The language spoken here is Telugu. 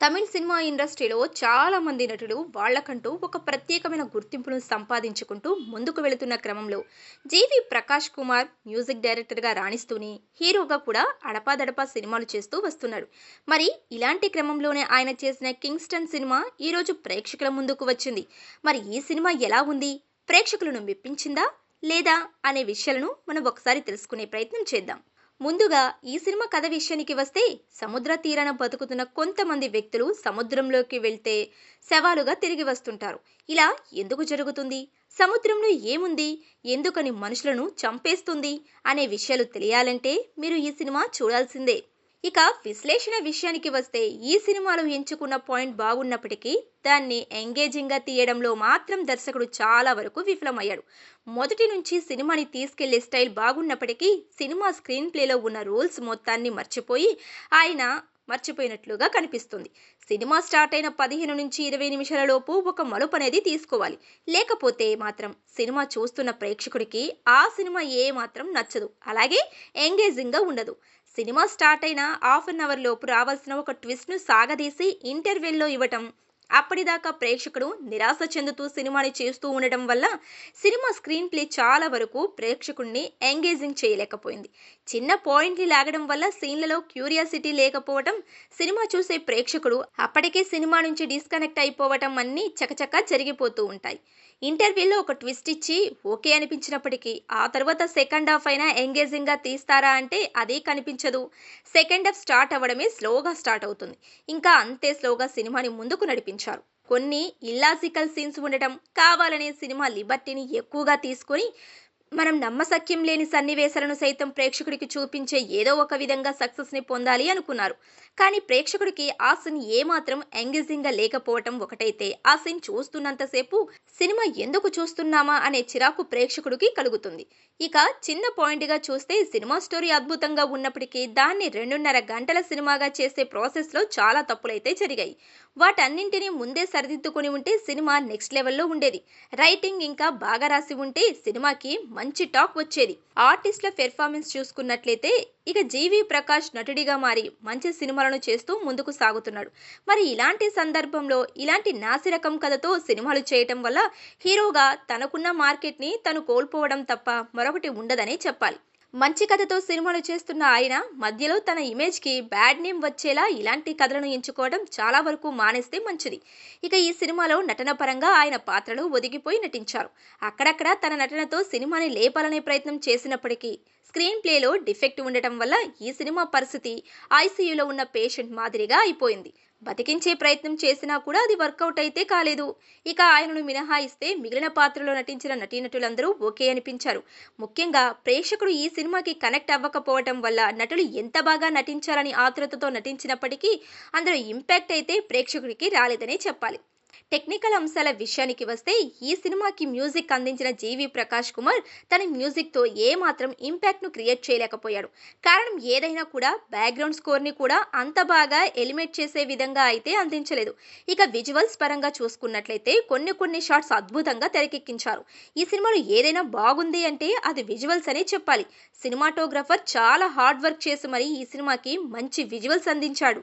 తమిళ్ సినిమా ఇండస్ట్రీలో చాలా మంది నటులు వాళ్ళకంటూ ఒక ప్రత్యేకమైన గుర్తింపును సంపాదించుకుంటూ ముందుకు వెళుతున్న క్రమంలో జీవి ప్రకాష్ కుమార్ మ్యూజిక్ డైరెక్టర్గా రాణిస్తూనే హీరోగా కూడా అడపాదడపా సినిమాలు చేస్తూ వస్తున్నాడు. మరి ఇలాంటి క్రమంలోనే ఆయన చేసిన కింగ్స్టన్ సినిమా ఈరోజు ప్రేక్షకుల ముందుకు వచ్చింది. మరి ఈ సినిమా ఎలా ఉంది, ప్రేక్షకులను మెప్పించిందా లేదా అనే విషయాలను మనం ఒకసారి తెలుసుకునే ప్రయత్నం చేద్దాం. ముందుగా ఈ సినిమా కథ విషయానికి వస్తే, సముద్ర తీరాన బతుకుతున్న కొంతమంది వ్యక్తులు సముద్రంలోకి వెళ్తే శవాలుగా తిరిగి వస్తుంటారు. ఇలా ఎందుకు జరుగుతుంది, సముద్రంలో ఏముంది, ఎందుకని మనుషులను చంపేస్తుంది అనే విషయాలు తెలియాలంటే మీరు ఈ సినిమా చూడాల్సిందే. ఇక విశ్లేషణ విషయానికి వస్తే, ఈ సినిమాలో ఎంచుకున్న పాయింట్ బాగున్నప్పటికీ దాన్ని ఎంగేజింగ్గా తీయడంలో మాత్రం దర్శకుడు చాలా వరకు విఫలమయ్యాడు. మొదటి నుంచి సినిమాని తీసుకెళ్లే స్టైల్ బాగున్నప్పటికీ సినిమా స్క్రీన్ ప్లేలో ఉన్న రూల్స్ మొత్తాన్ని ఆయన మర్చిపోయినట్లుగా కనిపిస్తుంది. సినిమా స్టార్ట్ అయిన 15 నుంచి 20 నిమిషాల లోపు ఒక మలుపు అనేది తీసుకోవాలి. లేకపోతే మాత్రం సినిమా చూస్తున్న ప్రేక్షకుడికి ఆ సినిమా ఏ మాత్రం నచ్చదు, అలాగే ఎంగేజింగ్గా ఉండదు. సినిమా స్టార్ట్ అయిన ½ లోపు రావాల్సిన ఒక ట్విస్ట్ను సాగదీసి ఇంటర్వెల్లో ఇవ్వటం, అప్పటిదాకా ప్రేక్షకుడు నిరాశ చెందుతూ సినిమాని చూస్తూ ఉండటం వల్ల సినిమా స్క్రీన్ ప్లే చాలా వరకు ప్రేక్షకుడిని ఎంగేజింగ్ చేయలేకపోయింది. చిన్న పాయింట్ని లాగడం వల్ల సీన్లలో క్యూరియాసిటీ లేకపోవటం, సినిమా చూసే ప్రేక్షకుడు అప్పటికే సినిమా నుంచి డిస్కనెక్ట్ అయిపోవటం అన్నీ చకచకా జరిగిపోతూ ఉంటాయి. ఇంటర్వ్యూలో ఒక ట్విస్ట్ ఇచ్చి ఓకే అనిపించినప్పటికీ ఆ తర్వాత సెకండ్ హాఫ్ అయినా ఎంగేజింగ్గా తీస్తారా అంటే అదే కనిపించదు. సెకండ్ హాఫ్ స్టార్ట్ అవ్వడమే స్లోగా స్టార్ట్ అవుతుంది. ఇంకా అంతే స్లోగా సినిమాని ముందుకు నడిపించారు. కొన్ని ఇల్లాజికల్ సీన్స్ ఉండటం, కావాలనే సినిమా లిబర్టీని ఎక్కువగా తీసుకొని మనం నమ్మశక్యం లేని సన్నివేశాలను సైతం ప్రేక్షకుడికి చూపించే ఏదో ఒక విధంగా సక్సెస్ని పొందాలి అనుకున్నారు. కానీ ప్రేక్షకుడికి ఆ సీన్ ఏమాత్రం ఎంగేజింగ్గా లేకపోవటం ఒకటైతే, ఆ సీన్ చూస్తున్నంతసేపు సినిమా ఎందుకు చూస్తున్నామా అనే చిరాకు ప్రేక్షకుడికి కలుగుతుంది. ఇక చిన్న పాయింట్గా చూస్తే, సినిమా స్టోరీ అద్భుతంగా ఉన్నప్పటికీ దాన్ని 2.5 గంటల సినిమాగా చేసే ప్రాసెస్లో చాలా తప్పులైతే జరిగాయి. వాటన్నింటినీ ముందే సరిదిద్దుకుని ఉంటే సినిమా నెక్స్ట్ లెవెల్లో ఉండేది. రైటింగ్ ఇంకా బాగా రాసి ఉంటే సినిమాకి మంచి టాక్ వచ్చేది. ఆర్టిస్టుల పెర్ఫార్మెన్స్ చూసుకున్నట్లయితే ఇక జీవి ప్రకాష్ నటుడిగా మారి మంచి సినిమాలను చేస్తూ ముందుకు సాగుతున్నాడు. మరి ఇలాంటి సందర్భంలో ఇలాంటి నాసిరకం కథతో సినిమాలు చేయటం వల్ల హీరోగా తనకున్న మార్కెట్ని తను కోల్పోవడం తప్ప మరొకటి ఉండదనే చెప్పాలి. మంచి కథతో సినిమాలు చేస్తున్న ఆయన మధ్యలో తన ఇమేజ్కి బ్యాడ్ నేమ్ వచ్చేలా ఇలాంటి కథలను ఎంచుకోవడం చాలా వరకు మానేస్తే మంచిది. ఇక ఈ సినిమాలో నటన పరంగా ఆయన పాత్రలు ఒదిగిపోయి నటించారు. అక్కడక్కడ తన నటనతో సినిమాని లేపాలనే ప్రయత్నం చేసినప్పటికీ స్క్రీన్ ప్లేలో డిఫెక్ట్ ఉండటం వల్ల ఈ సినిమా పరిస్థితి ఐసీయూలో ఉన్న పేషెంట్ మాదిరిగా అయిపోయింది. బతికించే ప్రయత్నం చేసినా కూడా అది వర్కౌట్ అయితే కాలేదు. ఇక ఆయనను మినహాయిస్తే మిగిలిన పాత్రలో నటించిన నటీనటులందరూ ఓకే అనిపించారు. ముఖ్యంగా ప్రేక్షకుడు ఈ సినిమాకి కనెక్ట్ అవ్వకపోవటం వల్ల నటులు ఎంత బాగా నటించాలని ఆతృతతో నటించినప్పటికీ అందులో ఇంపాక్ట్ అయితే ప్రేక్షకుడికి రాలేదనే చెప్పాలి. టెక్నికల్ అంశాల విషయానికి వస్తే, ఈ సినిమాకి మ్యూజిక్ అందించిన జీవి ప్రకాష్ కుమార్ తన మ్యూజిక్తో ఏమాత్రం ఇంపాక్ట్ను క్రియేట్ చేయలేకపోయాడు. కారణం ఏదైనా కూడా బ్యాక్గ్రౌండ్ స్కోర్ని కూడా అంత బాగా ఎలిమేట్ చేసే విధంగా అయితే అందించలేదు. ఇక విజువల్స్ పరంగా చూసుకున్నట్లయితే కొన్ని షాట్స్ అద్భుతంగా తెరకెక్కించారు. ఈ సినిమాలో ఏదైనా బాగుంది అంటే అది విజువల్స్ అనే చెప్పాలి. సినిమాటోగ్రఫర్ చాలా హార్డ్ వర్క్ చేసి మరి ఈ సినిమాకి మంచి విజువల్స్ అందించాడు.